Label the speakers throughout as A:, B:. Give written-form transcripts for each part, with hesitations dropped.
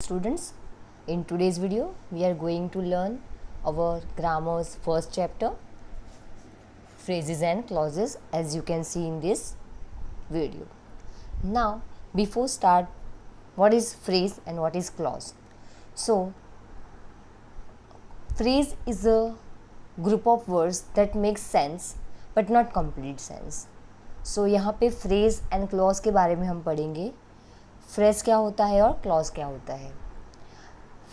A: students, in today's video we are going to learn our grammar's first chapter, phrases and clauses, as you can see in this video. Now before start, what is phrase and what is clause? So phrase is a group of words that make sense but not complete sense. So यहाँ पे phrase and clause के बारे में हम पढ़ेंगे. Phrase क्या होता है और क्लॉज क्या होता है.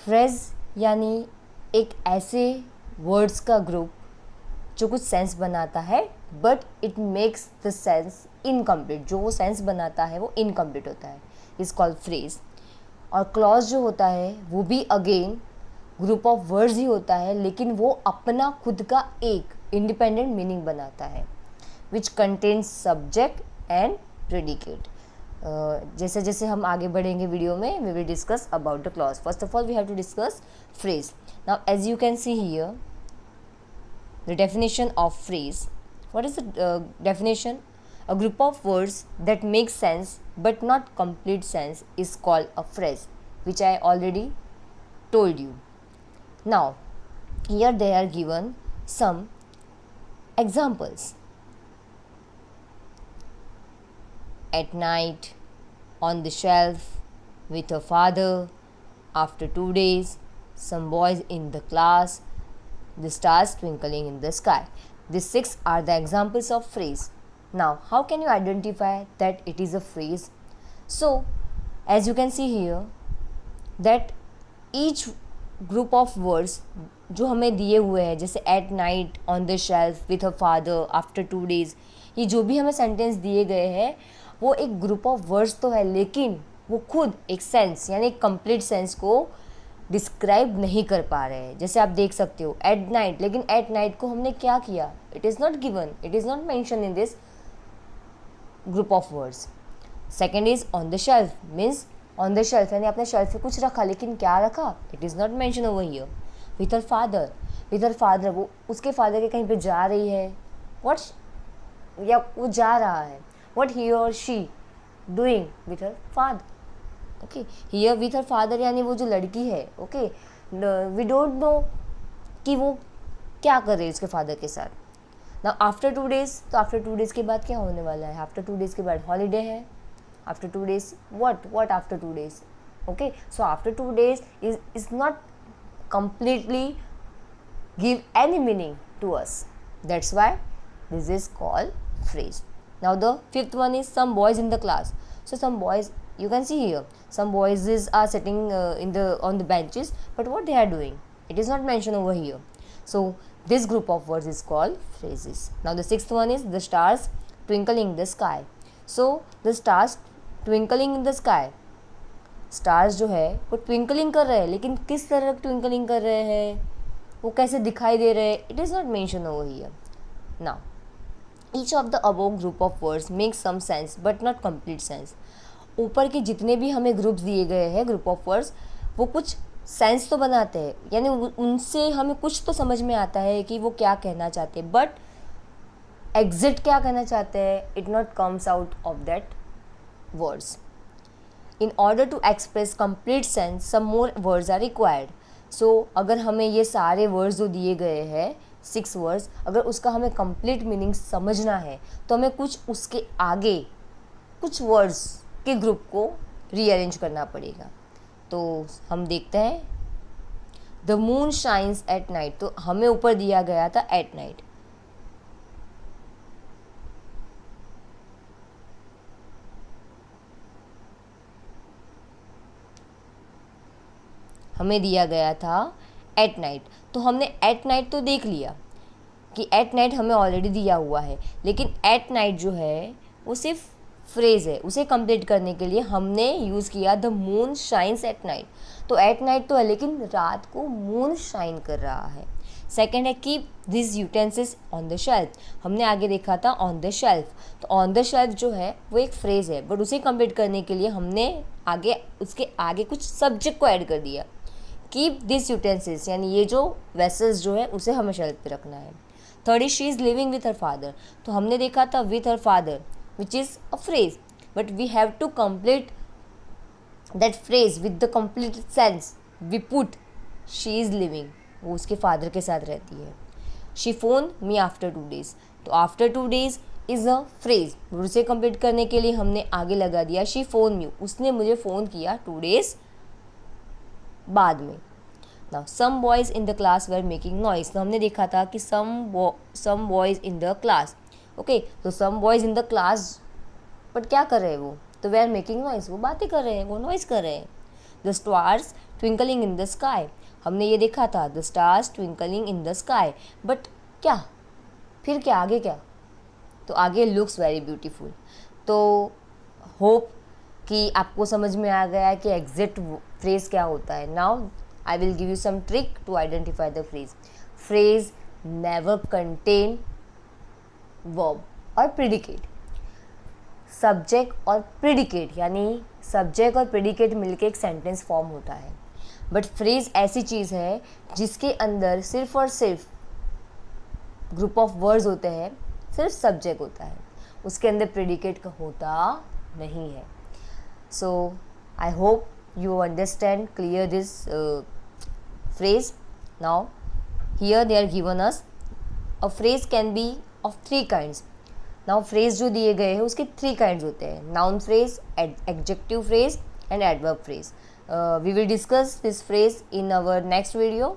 A: फ्रेज यानी एक ऐसे वर्ड्स का ग्रुप जो कुछ सेंस बनाता है but it makes the sense incomplete. जो वो सेंस बनाता है वो इनकम्प्लीट होता है, इज कॉल्ड फ्रेज. और क्लॉज जो होता है वो भी अगेन ग्रुप ऑफ वर्ड्स ही होता है, लेकिन वो अपना खुद का एक इंडिपेंडेंट मीनिंग बनाता है, which contains subject and predicate. जैसे जैसे हम आगे बढ़ेंगे वीडियो में, we will discuss about the clause. First of all we have to discuss phrase. Now as you can see here the definition of phrase. What is the definition? A group of words that make sense but not complete sense is called a phrase, which I already told you. Now here they are given some examples. At night, on the shelf, with her father, after 2 days, some boys in the class, the stars twinkling in the sky. These 6 are the examples of phrase. Now how can you identify that it is a phrase? So as you can see here that each group of words जो हमें दिए हुए हैं, जैसे at night, on the shelf, with a father, after 2 days, ये जो भी हमें सेंटेंस दिए गए हैं वो एक ग्रुप ऑफ वर्ड्स तो है, लेकिन वो खुद एक सेंस यानी एक कंप्लीट सेंस को डिस्क्राइब नहीं कर पा रहे हैं. जैसे आप देख सकते हो एट नाइट, लेकिन एट नाइट को हमने क्या किया? It is not given, it is not mention in this group of words. Second is on the shelf, means on the shelf यानी आपने शेल्फ पे कुछ रखा, लेकिन क्या रखा? It is not mention over here. With her father, with her father, वो उसके फादर के कहीं पे जा रही है, व्हाट, या वो जा रहा है, व्हाट ही और she doing with her father. Okay, here with her father यानी वो जो लड़की है, ओके, वी डोंट नो कि वो क्या कर रही है उसके फादर के साथ. ना आफ्टर 2 days, तो आफ्टर 2 days के बाद क्या होने वाला है? आफ्टर 2 days के बाद हॉलीडे है. After 2 days, what after 2 days? Okay, so after 2 days is not completely give any meaning to us. That's why this is called phrase. Now the fifth one is some boys in the class. So some boys, you can see here, some boys are sitting on the benches, but what they are doing, it is not mentioned over here. So this group of words is called phrases. Now the sixth one is the stars twinkling in the sky. So the stars twinkling in the sky, stars जो है वो twinkling कर रहे हैं, लेकिन किस तरह twinkling कर रहे हैं, वो कैसे दिखाई दे रहे हैं, it is not mention over here. Now each of the above group of words make some sense but not complete sense. ऊपर के जितने भी हमें ग्रुप्स दिए गए हैं, ग्रुप ऑफ वर्ड्स, वो कुछ सेंस तो बनाते हैं, यानी उनसे हमें कुछ तो समझ में आता है कि वो क्या कहना चाहते हैं, बट एग्जिट क्या कहना चाहते हैं, it not comes out of that words. In order to express complete sense, some more words are required. So अगर हमें ये सारे words जो दिए गए हैं, 6 words, अगर उसका हमें complete meaning समझना है तो हमें कुछ उसके आगे कुछ words के ग्रुप को rearrange करना पड़ेगा. तो हम देखते हैं The moon shines at night. तो हमें ऊपर दिया गया था at night. हमें दिया गया था एट नाइट, तो हमने एट नाइट तो देख लिया कि एट नाइट हमें ऑलरेडी दिया हुआ है, लेकिन एट नाइट जो है वो सिर्फ फ्रेज़ है. उसे कंप्लीट करने के लिए हमने यूज़ किया the moon shines at night. तो एट नाइट तो है, लेकिन रात को मून शाइन कर रहा है. सेकेंड है keep this utensils on the shelf. हमने आगे देखा था ऑन द शेल्फ, तो ऑन द शेल्फ जो है वो एक फ्रेज़ है, बट उसे कंप्लीट करने के लिए हमने आगे उसके आगे कुछ सब्जेक्ट को ऐड कर दिया. कीप दिस यूटेंसिल्स यानी ये जो वेसल्स जो है उसे हमें शेल्फ पे रखना है. Third is she is living with her father. तो हमने देखा था with her father which is a phrase, but we have to complete that phrase with the complete sense we put she is living, वो उसके father के साथ रहती है. She phone me after 2 days, तो after 2 days is a phrase. उसे complete करने के लिए हमने आगे लगा दिया शी फोन मी, उसने मुझे फ़ोन किया 2 days बाद में. Now some boys in the class were making noise, तो हमने देखा था कि some boys in the class. Okay, तो some boys in the class, but क्या कर रहे हैं वो, तो वे आर मेकिंग नॉइज, वो बातें कर रहे हैं, वो नॉइज़ कर रहे हैं. The stars twinkling in the sky, हमने ये देखा था the stars twinkling in the sky, but क्या, फिर क्या, आगे क्या, तो आगे लुक्स वेरी ब्यूटीफुल. तो होप कि आपको समझ में आ गया कि एग्जैक्ट फ्रेज क्या होता है. Now I will give you some trick to identify the phrase. Phrase never contain verb और प्रेडिकेट. सब्जेक्ट और प्रेडिकेट, यानी सब्जेक्ट और प्रेडिकेट मिलके एक सेंटेंस फॉर्म होता है. बट फ्रेज ऐसी चीज़ है जिसके अंदर सिर्फ और सिर्फ ग्रुप ऑफ वर्ड्स होते हैं, सिर्फ सब्जेक्ट होता है, उसके अंदर प्रेडिकेट का होता नहीं है. So I hope you understand clear this phrase. Now here they are given us a phrase can be of 3 kinds. Now phrase जो दिए गए हैं उसके 3 kinds होते हैं, noun phrase, adjective phrase and adverb phrase. We will discuss this phrase in our next video.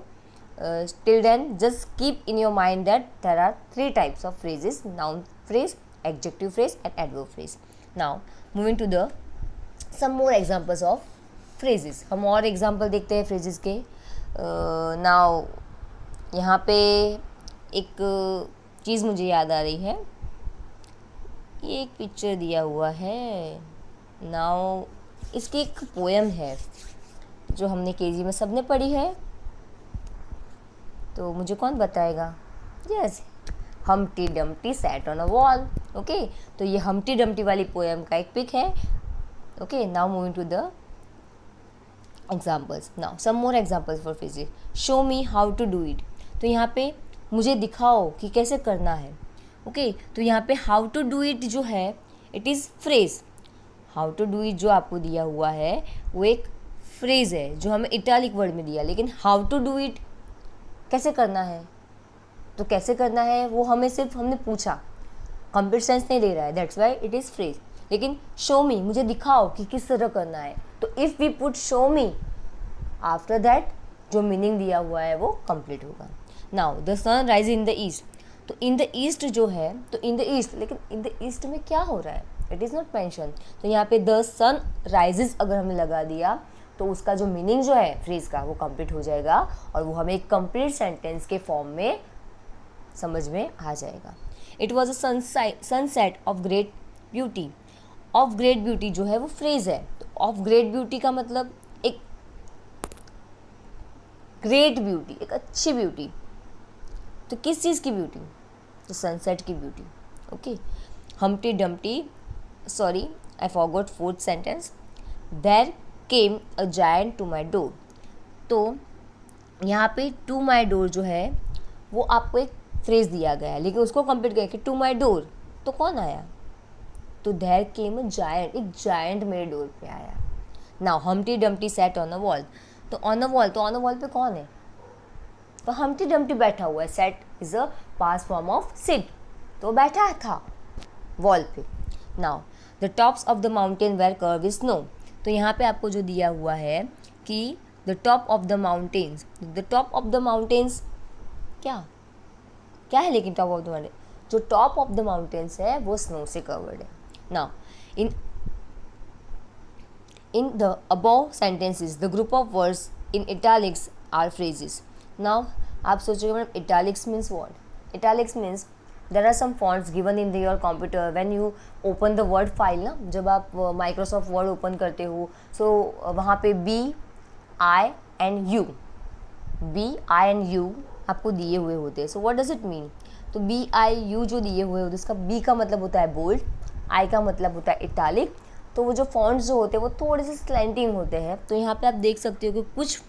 A: Till then just keep in your mind that there are 3 types of phrases: noun phrase, adjective phrase and adverb phrase. Now moving to the some more examples of phrases. हम और example देखते हैं phrases के. Now यहाँ पे एक चीज़ मुझे याद आ रही है, ये एक पिक्चर दिया हुआ है. नाउ इसकी एक पोएम है जो हमने केजी में सबने पढ़ी है, तो मुझे कौन बताएगा. Yes, Humpty dumpty sat on a wall. Okay, तो ये हम्टी डम्टी वाली पोएम का एक पिक है. Okay, now moving to the examples. Now some more examples for physics. Show me how to do it, तो यहाँ पे मुझे दिखाओ कि कैसे करना है. ओके, तो यहाँ पे how to do it जो है it is phrase. how to do it जो आपको दिया हुआ है वो एक फ्रेज है जो हमें इटैलिक वर्ड में दिया, लेकिन how to do it कैसे करना है, तो कैसे करना है वो हमें सिर्फ हमने पूछा, कंप्लीट सेंस नहीं दे रहा है, that's why it is phrase. लेकिन शो मी, मुझे दिखाओ कि किस तरह करना है, तो if we put show me after that जो मीनिंग दिया हुआ है वो कंप्लीट होगा. Now the sun rise in the east, तो इन द ईस्ट जो है, तो इन द ईस्ट, लेकिन इन द ईस्ट में क्या हो रहा है, इट इज़ नॉट मेंशन. तो यहाँ पे द सन राइजेज अगर हमने लगा दिया तो उसका जो मीनिंग जो है फ्रेज का वो कंप्लीट हो जाएगा और वो हमें एक कंप्लीट सेंटेंस के फॉर्म में समझ में आ जाएगा. It was a sunset of great beauty. Of great beauty जो है वो फ्रेज है, तो ऑफ ग्रेट ब्यूटी का मतलब एक ग्रेट ब्यूटी, एक अच्छी ब्यूटी. तो किस चीज़ की ब्यूटी, तो सनसेट की beauty. Okay, humpty dumpty, sorry I forgot fourth sentence. There came a giant to my door, तो यहाँ पे टू माई डोर जो है वो आपको एक फ्रेज दिया गया है, लेकिन उसको कंप्लीट किया कि टू माई डोर, तो कौन आया, तो देयर केम अ जायंट, एक जायंट मेरे डोर पे आया. Now humpty dumpty sat on a wall, तो ऑन अ वॉल, तो ऑन अ वॉल पे कौन है, तो हम्टी डम्टी बैठा हुआ है. Set is a past form of sit, तो बैठा था वॉल पे. Now the tops of the mountain were curve with snow, तो यहाँ पे आपको जो दिया हुआ है कि the top of the mountains, the top of the mountains क्या क्या है, लेकिन टॉप ऑफ द माउंटेन, जो टॉप ऑफ द माउंटेन्स है वो स्नो से कवर्ड है. Now in the above sentences the group of words in italics are phrases. Now आप सोचोगे madam italics means what? Italics means there are some fonts given in your computer when you open the word file ना, जब आप Microsoft Word open करते हो, so वहाँ पे B, I and U, B, I and U आपको दिए हुए होते हैं. So what does it mean? तो B, I, U जो दिए हुए होते हैं उसका B का मतलब होता है बोल्ड, I का मतलब होता है इटालिक. तो वो जो फॉन्ट्स जो होते हैं वो थोड़े से स्लैंटिंग होते हैं. तो यहाँ पे आप देख सकते हो कि कुछ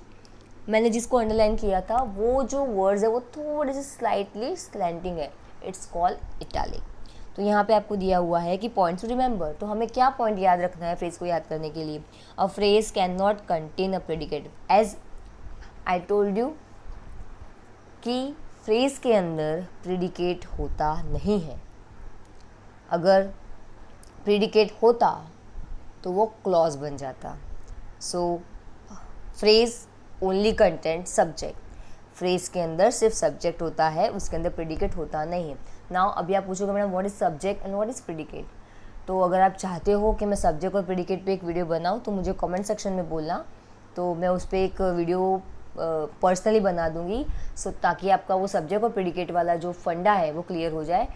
A: मैंने जिसको अंडरलाइन किया था वो जो वर्ड्स है वो थोड़े से स्लाइटली स्लैंटिंग है, इट्स कॉल्ड इटालिक. तो यहाँ पे आपको दिया हुआ है कि पॉइंट्स टू रिमेंबर, तो हमें क्या पॉइंट याद रखना है फ्रेज को याद करने के लिए? A phrase can not contain a predicate, as I told you कि फ्रेज के अंदर प्रेडिकेट होता नहीं है। अगर प्रेडिकेट होता तो वो क्लॉज बन जाता। So phrase only content subject, phrase के अंदर सिर्फ सब्जेक्ट होता है, उसके अंदर प्रेडिकेट होता नहीं है। नाउ अभी आप पूछोगे madam what is subject and what is predicate, तो अगर आप चाहते हो कि मैं सब्जेक्ट और प्रेडिकेट पे एक वीडियो बनाऊँ तो मुझे कमेंट सेक्शन में बोलना, तो मैं उस पर एक वीडियो पर्सनली बना दूंगी, सो ताकि आपका वो सब्जेक्ट और प्रेडिकेट वाला जो फंडा है वो क्लियर हो जाए।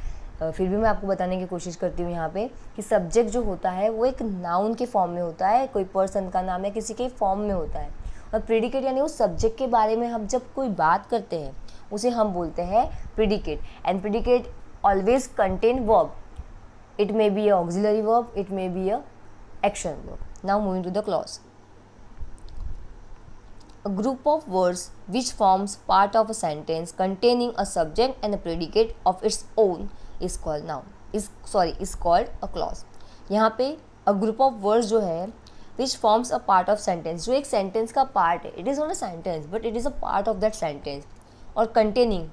A: फिर भी मैं आपको बताने की कोशिश करती हूँ यहाँ पे कि सब्जेक्ट जो होता है वो एक नाउन के फॉर्म में होता है, कोई पर्सन का नाम या किसी के फॉर्म में होता है, और प्रेडिकेट यानी उस सब्जेक्ट के बारे में हम जब कोई बात करते हैं उसे हम बोलते हैं predicate. And predicate always contain verb, it may be a auxiliary verb, it may be a action verb. Now moving to the clause. A group of words which forms part of a sentence containing a subject and a predicate of its own is called noun, is called a clause। यहाँ पे a group of words जो है which forms a part of sentence, जो एक sentence का part है, it is not a sentence but it is a part of that sentence, और containing,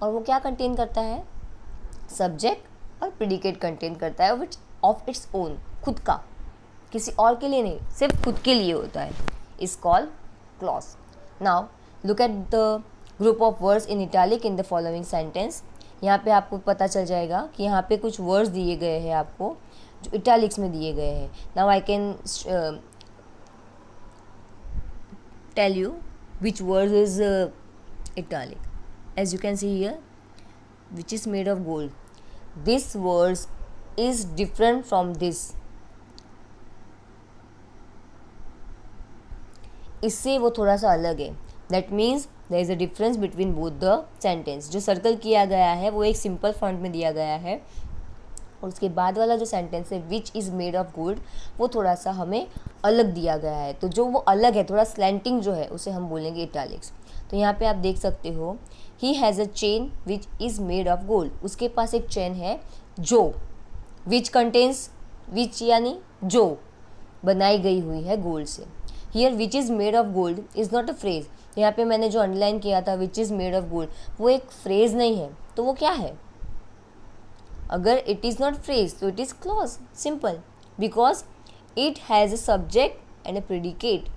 A: और वो क्या contain करता है? subject और predicate contain करता है which of its own, खुद का, किसी और के लिए नहीं, सिर्फ खुद के लिए होता है, is called clause। Now look at the group of words in italic in the following sentence। यहाँ पे आपको पता चल जाएगा कि यहाँ पे कुछ वर्ड्स दिए गए हैं आपको जो इटैलिक्स में दिए गए हैं। Now I can tell you which word is italic, as you can see here, which is made of gold. This word is different from this, इससे वो थोड़ा सा अलग है। That means there is a difference between both the sentence. जो circle किया गया है वो एक सिंपल फॉन्ट में दिया गया है, और उसके बाद वाला जो सेंटेंस है which is made of gold, वो थोड़ा सा हमें अलग दिया गया है। तो जो वो अलग है, थोड़ा स्लैंटिंग जो है, उसे हम बोलेंगे इटैलिक्स। तो यहाँ पे आप देख सकते हो he has a chain which is made of gold, उसके पास एक चेन है जो, विच कंटेन्स, विच यानी जो, बनाई गई हुई है गोल्ड से। Here which is made of gold is not a phrase, यहाँ पे मैंने जो अंडरलाइन किया था which is made of gold, वो एक फ्रेज नहीं है, तो वो क्या है? अगर इट इज़ नॉट फ्रेज तो it is clause, simple, because it has a subject and a predicate.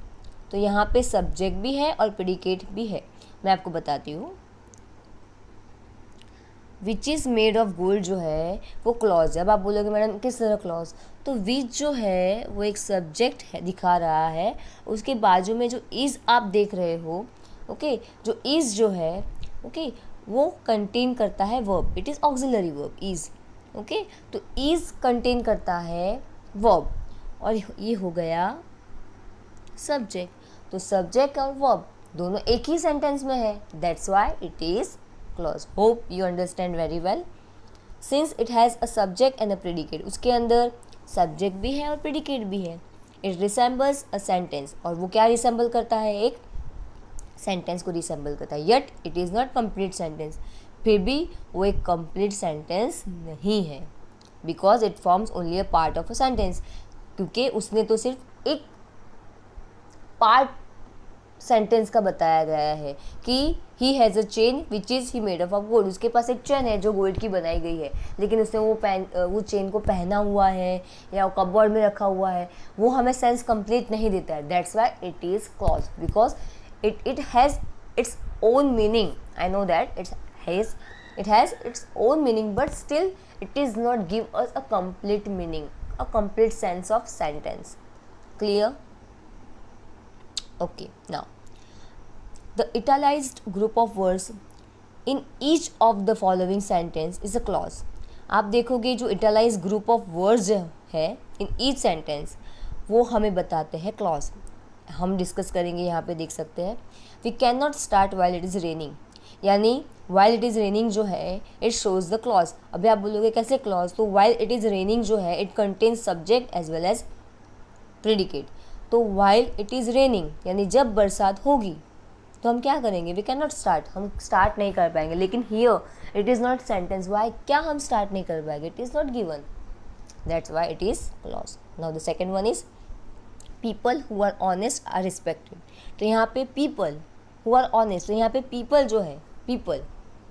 A: तो यहाँ पे सब्जेक्ट भी है और प्रेडिकेट भी है। मैं आपको बताती हूँ, which is made of gold जो है वो क्लॉज है। अब आप बोलोगे मैडम किस तरह क्लॉज, तो विच जो है वो एक सब्जेक्ट है दिखा रहा है, उसके बाजू में जो इज़ आप देख रहे हो, ओके, जो इज़ जो है, ओके, वो कंटेन करता है verb, it is auxiliary verb is, okay. तो इज़ कंटेन करता है वर्ब, और ये हो गया सब्जेक्ट। तो सब्जेक्ट और वर्ब दोनों एक ही सेंटेंस में है, that's why it is clause। Hope you understand very well। Since it has a subject and a predicate, उसके अंदर subject भी है और predicate भी है। It resembles a sentence, और वो क्या resemble करता है? एक sentence को resemble करता है। Yet it is not complete sentence, फिर भी वो एक complete sentence नहीं है, because it forms only a part of a sentence, क्योंकि उसने तो सिर्फ एक पार्ट सेंटेंस का बताया गया है कि he has a chain which is he made of gold, उसके पास एक चेन है जो गोल्ड की बनाई गई है, लेकिन उसने वो चेन को पहना हुआ है या कपबोर्ड में रखा हुआ है, वो हमें सेंस कंप्लीट नहीं देता है। That's why it is clause, because it has its own meaning. I know that it has its own meaning, but still it is not give us a complete meaning, a complete sense of sentence। Clear? Okay, now the italicized group of words in each of the following sentence is a clause। आप देखोगे जो इटलाइज group of words है in each sentence, वो हमें बताते हैं clause. हम discuss करेंगे, यहाँ पे देख सकते हैं। We can not start while it is raining, यानी वाइल इट इज़ रेनिंग जो है इट शोज़ द क्लॉज। अभी आप बोलोगे कैसे क्लॉज, तो वाइल इट इज़ रेनिंग जो है it contains subject as well as predicate. तो वाइल इट इज़ रेनिंग यानी जब बरसात होगी, तो हम क्या करेंगे, वी कैन नॉट स्टार्ट, हम स्टार्ट नहीं कर पाएंगे. लेकिन here it is not sentence. Why, क्या हम स्टार्ट नहीं कर पाएंगे, it is not given, that's why it is clause. Now the second one is people who are honest are respected. तो यहाँ पे पीपल हु आर ऑनेस्ट, तो यहाँ पे पीपल जो है, पीपल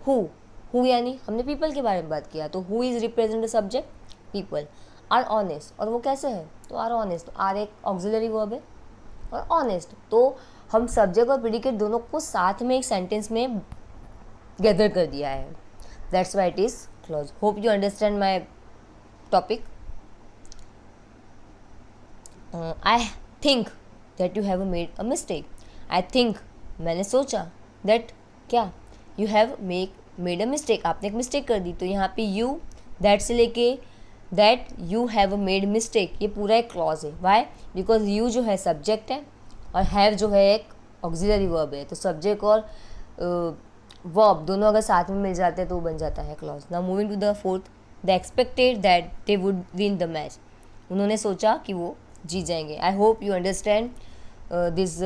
A: हु यानी हमने पीपल के बारे में बात किया, तो who is represent the subject, people are honest. और वो कैसे है, तो आर ऑनेस्ट, तो आर एक ऑक्सिलरी वर्ब है और ऑनेस्ट, तो हम सब्जेक्ट और प्रेडिकेट दोनों को साथ में एक सेंटेंस में गैदर कर दिया है. That's why it is clause. Hope you understand my topic. I think that you have made a mistake. I think, मैंने सोचा, दैट क्या, you have made a mistake, आपने एक मिस्टेक कर दी. तो यहाँ पे यू, दैट से लेके that you have made mistake, ये पूरा एक क्लॉज है. वाई, बिकॉज यू जो है सब्जेक्ट है और हैव जो है एक ऑक्सिलरी वर्ब है. तो सब्जेक्ट और वर्ब दोनों अगर साथ में मिल जाते हैं तो वो बन जाता है clause. Now moving to the fourth, the expected that they would win the match. उन्होंने सोचा कि वो जीत जाएंगे. I hope you understand this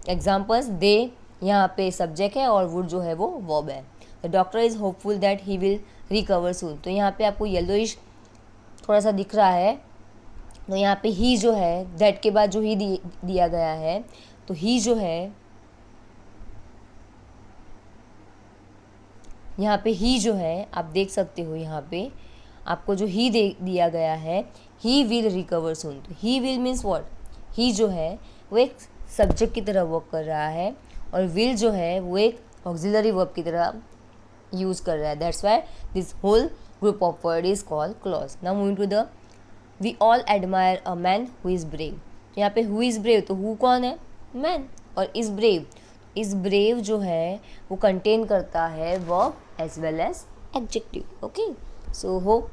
A: examples. They यहाँ पे सब्जेक्ट है और वुड जो है वो वर्ब है. The doctor is hopeful that he will recover soon. तो यहाँ पे आपको येलोइश थोड़ा सा दिख रहा है. तो यहाँ पे ही जो है, दैट के बाद जो ही दिया गया है, तो ही जो है, यहाँ पे ही जो है आप देख सकते हो, यहाँ पे आपको जो ही दिया गया है, ही विल रिकवर सून. तो ही विल मीन्स व्हाट, ही जो है वो एक सब्जेक्ट की तरह वर्क कर रहा है और विल जो है वो एक ऑक्सिलरी वर्ब की तरह यूज़ कर रहा है. That's why this whole group of word is called clause. Now moving to the we all admire a man who is brave. यहाँ पे हु इज़ ब्रेव, तो हु कौन है, मैन, और इज़ ब्रेव, इज़ ब्रेव जो है वो contain करता है verb as well as adjective. Okay, so hope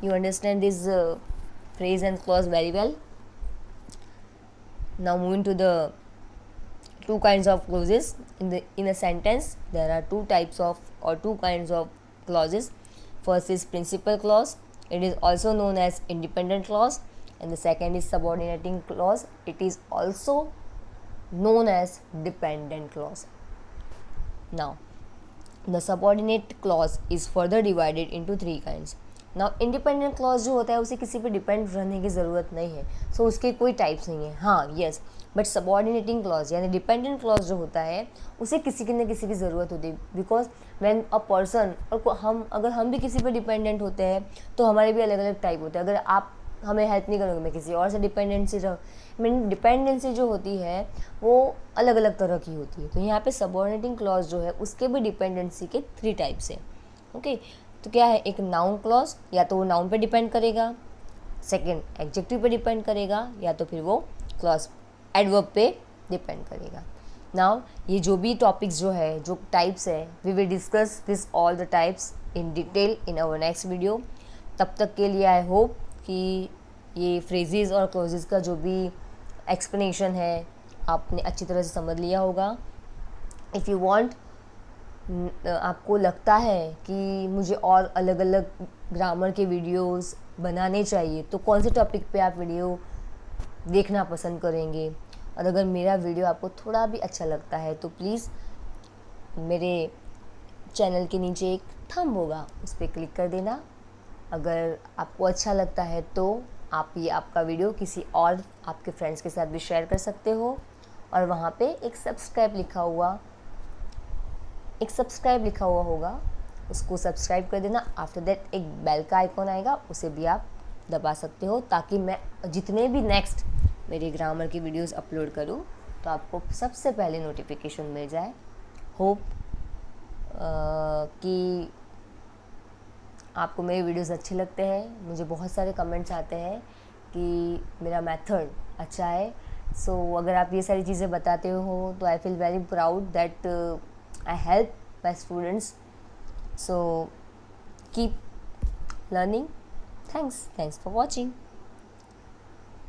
A: you understand this phrase and clause very well. Now moving to the two kinds of clauses in a sentence. There are two types of or two kinds of clauses. First is principal clause. It is also known as independent clause, and the second is subordinating clause. It is also known as dependent clause. Now the subordinate clause is further divided into three kinds. Now independent clause जो होता है उसे किसी पे depend रहने की ज़रूरत नहीं है, सो उसके कोई टाइप्स नहीं है. हाँ, यस, बट सबऑर्डिनेटिंग क्लॉज यानी डिपेंडेंट क्लॉज जो होता है उसे किसी की न किसी की ज़रूरत होती है. बिकॉज व्हेन अ पर्सन, और हम अगर हम भी किसी पे डिपेंडेंट होते हैं तो हमारे भी अलग अलग टाइप होते हैं. अगर आप हमें हेल्प नहीं करोगे, मैं किसी और से डिपेंडेंसी जो होती है वो अलग अलग तरह की होती है. तो यहाँ पे सबऑर्डिनेटिंग क्लॉज जो है उसके भी डिपेंडेंसी के 3 टाइप्स हैं. ओके, तो क्या है, एक नाउन क्लॉज, या तो वो नाउन पे डिपेंड करेगा, सेकंड एडजेक्टिव पे डिपेंड करेगा, या तो फिर वो क्लॉज एडवर्ब पे डिपेंड करेगा. नाउ ये जो भी टॉपिक्स जो है, जो टाइप्स है, we will discuss this all the types in detail in our next video. तब तक के लिए आई होप कि ये फ्रेजेस और क्लॉजेस का जो भी एक्सप्लेनेशन है आपने अच्छी तरह से समझ लिया होगा. इफ़ यू वांट, आपको लगता है कि मुझे और अलग अलग ग्रामर के वीडियोस बनाने चाहिए, तो कौन से टॉपिक पे आप वीडियो देखना पसंद करेंगे. और अगर मेरा वीडियो आपको थोड़ा भी अच्छा लगता है तो प्लीज़ मेरे चैनल के नीचे एक थंब होगा, उस पर क्लिक कर देना. अगर आपको अच्छा लगता है तो आप ये आपका वीडियो किसी और आपके फ्रेंड्स के साथ भी शेयर कर सकते हो. और वहाँ पे एक सब्सक्राइब लिखा हुआ होगा, उसको सब्सक्राइब कर देना. आफ्टर दैट एक बेल का आइकॉन आएगा, उसे भी आप दबा सकते हो, ताकि मैं जितने भी नेक्स्ट मेरे ग्रामर की वीडियोस अपलोड करूँ तो आपको सबसे पहले नोटिफिकेशन मिल जाए. होप कि आपको मेरे वीडियोस अच्छे लगते हैं. मुझे बहुत सारे कमेंट्स आते हैं कि मेरा मेथड अच्छा है. सो अगर आप ये सारी चीज़ें बताते हो तो I feel very proud that I help my students. So keep learning. Thanks for watching.